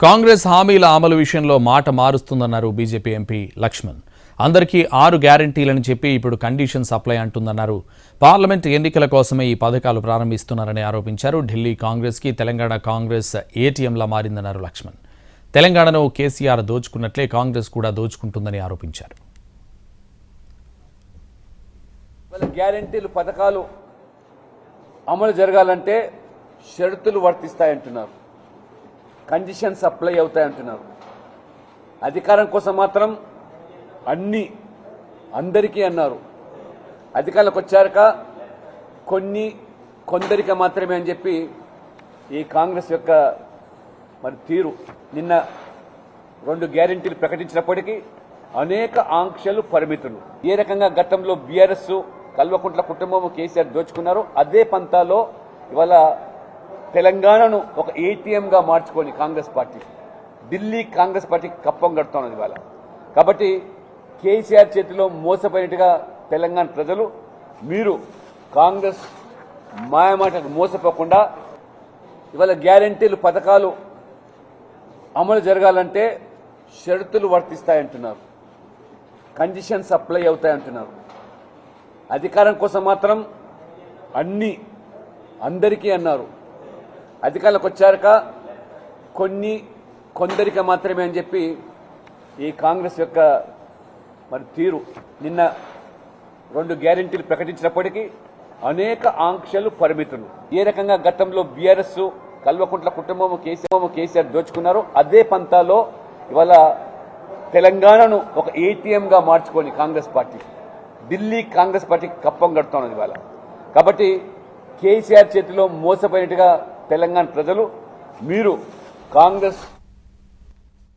కాంగ్రెస్ హామీల అమలు విషయంలో మాట మారుస్తుందన్నారు బీజేపీ ఎంపీ లక్ష్మణ్. అందరికీ 6 గ్యారంటీలని చెప్పి ఇప్పుడు కండిషన్స్ అప్లై అంటుందన్నారు. పార్లమెంట్ ఎన్నికల కోసమే ఈ పథకాలు ప్రారంభిస్తున్నారని ఆరోపించారు. ఢిల్లీ కాంగ్రెస్కి తెలంగాణ కాంగ్రెస్ ఏటీఎంలా మారిందన్నారు లక్ష్మణ్. తెలంగాణను కేసీఆర్ దోచుకున్నట్లే కాంగ్రెస్ కూడా దోచుకుంటుందని ఆరోపించారు. గ్యారంటీలు పథకాలు అమలు జరగాలంటే షరతులు వర్తిస్తాయంటున్నారు, కండిషన్స్ అప్లై అవుతాయంటున్నారు. అధికారం కోసం మాత్రం అందరికీ అన్నారు. అధికారంలోకి వచ్చాక కొందరికి మాత్రమే అని చెప్పి ఈ కాంగ్రెస్ యొక్క తీరు. నిన్న 2 గ్యారెంటీలు ప్రకటించినప్పటికీ అనేక ఆంక్షలు, పరిమితులు. ఏ రకంగా గతంలో బీఆర్ఎస్ కల్వకుంట్ల కుటుంబం కేసీఆర్ దోచుకున్నారు, అదే పంతాలో ఇవాళ తెలంగాణను ఒక ఏటీఎంగా మార్చుకొని కాంగ్రెస్ పార్టీ ఢిల్లీ కాంగ్రెస్ పార్టీకి కప్పం కడుతున్నది ఇవాళ. కాబట్టి కేసీఆర్ చేతిలో మోసపోయినట్టుగా తెలంగాణ ప్రజలు, మీరు కాంగ్రెస్ మాయమాటకు మోసపోకుండా ఇవాళ గ్యారంటీలు పథకాలు అమలు జరగాలంటే షరతులు వర్తిస్తాయంటున్నారు, కండిషన్స్ అప్లై అవుతాయంటున్నారు. అధికారం కోసం మాత్రం అందరికీ అన్నారు. అధికారంలోకి వచ్చాక కొందరికి మాత్రమే అని చెప్పి ఈ కాంగ్రెస్ యొక్క తీరు. నిన్న 2 గ్యారెంటీలు ప్రకటించినప్పటికీ అనేక ఆంక్షలు, పరిమితులు. ఏ రకంగా గతంలో బీఆర్ఎస్ కల్వకుంట్ల కుటుంబం కేసీఆర్ దోచుకున్నారు, అదే పంతాలో ఇవాళ తెలంగాణను ఒక ఏటీఎంగా మార్చుకొని కాంగ్రెస్ పార్టీ ఢిల్లీ కాంగ్రెస్ పార్టీకి కప్పం కడుతున్నది ఇవాళ. కాబట్టి కేసీఆర్ చేతిలో మోసపోయినట్టుగా తెలంగాణ ప్రజలు, మీరు కాంగ్రెస్